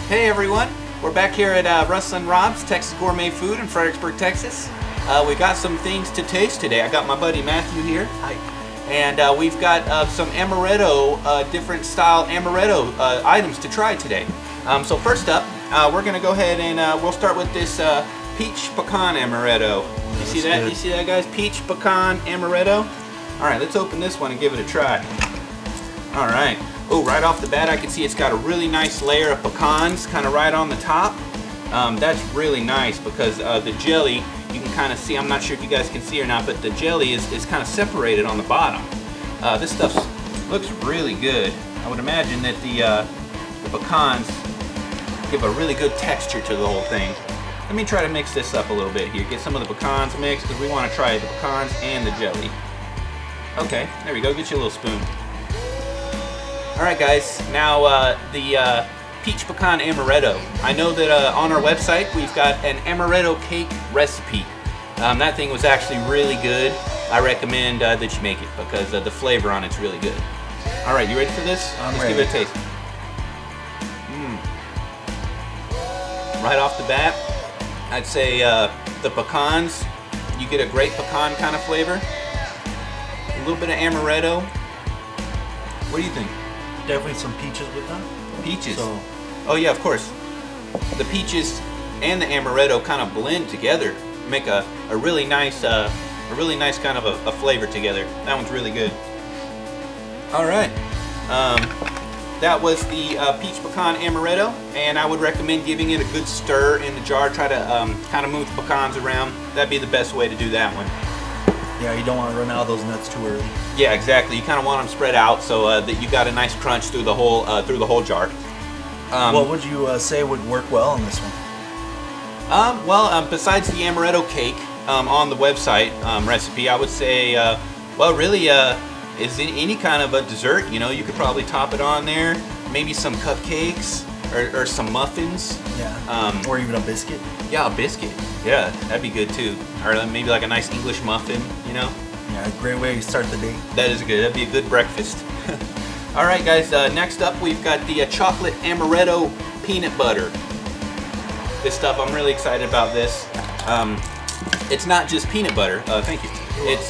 Hey everyone, we're back here at Rustlin Rob's Texas Gourmet Food in Fredericksburg, Texas. We got some things to taste today. I got my buddy Matthew here. Hi. And we've got some Amaretto, different style Amaretto items to try today. So first up, we're gonna go ahead and we'll start with this peach pecan Amaretto. You see that? Good. You see that, guys? Peach pecan Amaretto. All right, let's open this one and give it a try. All right. Oh, right off the bat, I can see it's got a really nice layer of pecans kind of right on the top. That's really nice because the jelly, you can kind of see, I'm not sure if you guys can see or not, but the jelly is kind of separated on the bottom. This stuff looks really good. I would imagine that the pecans give a really good texture to the whole thing. Let me try to mix this up a little bit here. Get some of the pecans mixed because we want to try the pecans and the jelly. Okay, there we go. Get you a little spoon. Alright guys, now the peach pecan amaretto. I know that on our website we've got an amaretto cake recipe. That thing was actually really good. I recommend that you make it because the flavor on it's really good. Alright, you ready for this? Let's give it a taste. Right off the bat, I'd say the pecans, you get a great pecan kind of flavor. A little bit of amaretto. What do you think? Definitely some peaches with that. Peaches. So. Oh yeah, of course. The peaches and the amaretto kind of blend together, make a really nice kind of a flavor together. That one's really good. All right, that was the peach pecan amaretto, and I would recommend giving it a good stir in the jar. Try to kind of move the pecans around. That'd be the best way to do that one. Yeah, you don't want to run out of those nuts too early. Yeah, exactly. You kind of want them spread out so that you got a nice crunch through the whole jar. What would you say would work well in this one? Besides the amaretto cake on the website recipe, I would say, really, is any kind of a dessert. You know, you could probably top it on there. Maybe some cupcakes or some muffins. Yeah. Or even a biscuit. Yeah, a biscuit. Yeah, that'd be good too. Or maybe like a nice English muffin, you know? Yeah, great way to start the day. That is good. That'd be a good breakfast. All right, guys. Next up, we've got the chocolate amaretto peanut butter. This stuff, I'm really excited about this. It's not just peanut butter. Thank you. It's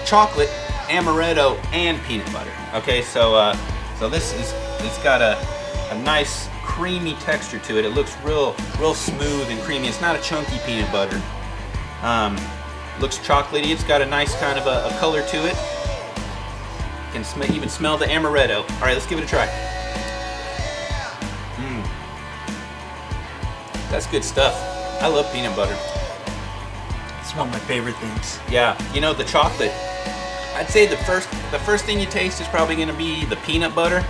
chocolate, amaretto, and peanut butter. Okay, so it's got a nice creamy texture to it. It looks real smooth and creamy. It's not a chunky peanut butter. Looks chocolatey. It's got a nice kind of a color to it. You can even smell the amaretto. All right, let's give it a try. That's good stuff. I love peanut butter. It's one of my favorite things. Yeah, you know, the chocolate. I'd say the first thing you taste is probably going to be the peanut butter,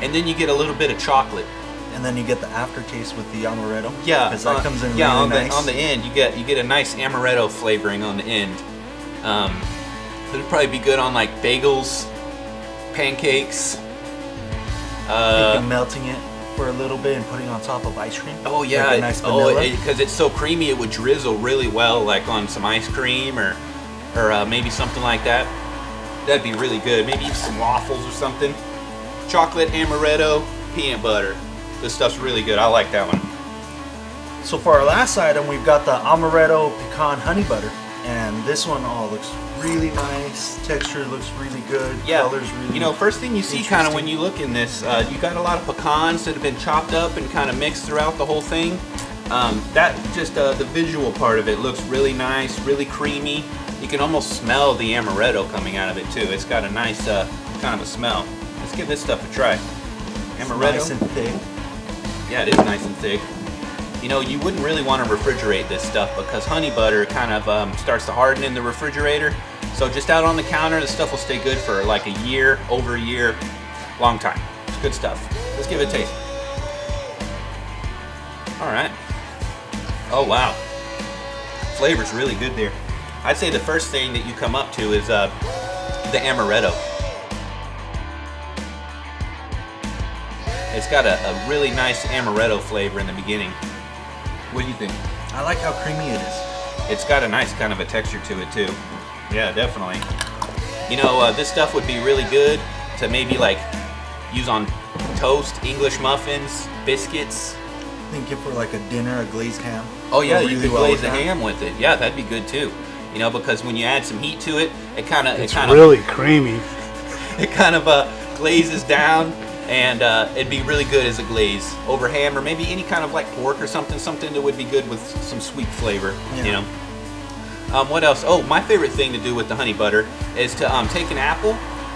and then you get a little bit of chocolate. And then you get the aftertaste with the amaretto. Yeah, because that comes in really nice. On the end, you get a nice amaretto flavoring on the end. It'd probably be good on like bagels, pancakes. Melting it for a little bit and putting it on top of ice cream. Oh yeah, like a nice vanilla. Because it's so creamy, it would drizzle really well, like on some ice cream or maybe something like that. That'd be really good. Maybe some waffles or something. Chocolate amaretto peanut butter. This stuff's really good. I like that one. So for our last item, we've got the amaretto pecan honey butter, and this one looks really nice. Texture looks really good. Yeah. Color's really. You know, first thing you see kind of when you look in this, you got a lot of pecans that have been chopped up and kind of mixed throughout the whole thing. That just the visual part of it looks really nice, really creamy. You can almost smell the amaretto coming out of it too. It's got a nice kind of a smell. Let's give this stuff a try. Amaretto. Nice and thick. Yeah, it is nice and thick. You know, you wouldn't really want to refrigerate this stuff because honey butter kind of starts to harden in the refrigerator. So just out on the counter, the stuff will stay good for like a year, over a year, long time. It's good stuff. Let's give it a taste. All right. Oh, wow. Flavor's really good there. I'd say the first thing that you come up to is the amaretto. It's got a really nice amaretto flavor in the beginning. What do you think? I like how creamy it is. It's got a nice kind of a texture to it too. Yeah, definitely. You know, this stuff would be really good to maybe like use on toast, English muffins, biscuits, thinking for like a dinner, a glazed ham. Oh yeah, Go you really could well glaze with the that. ham with it. Yeah, that'd be good too. You know, because when you add some heat to it, it kind of It's really creamy. glazes down, and it'd be really good as a glaze over ham, or maybe any kind of like pork or something that would be good with some sweet flavor. Yeah. You know. What else? Oh, my favorite thing to do with the honey butter is to take an apple,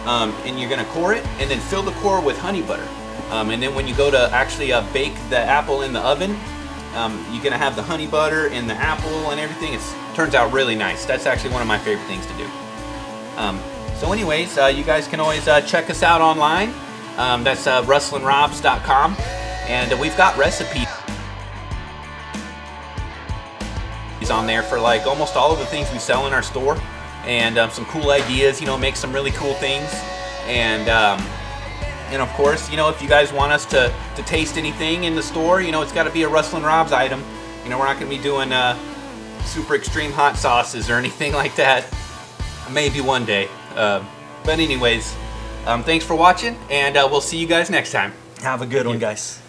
and you're gonna core it, and then fill the core with honey butter. And then when you go to actually bake the apple in the oven, you're gonna have the honey butter and the apple and everything. It turns out really nice. That's actually one of my favorite things to do. So anyways, you guys can always check us out online. That's rustlinrobs.com, and we've got recipes on there for like almost all of the things we sell in our store, and some cool ideas, you know, make some really cool things. And of course, you know, if you guys want us to taste anything in the store, you know, it's got to be a Rustlin Robs item. You know, we're not going to be doing super extreme hot sauces or anything like that. Maybe one day. But anyways, thanks for watching, and we'll see you guys next time. Have a good one, guys.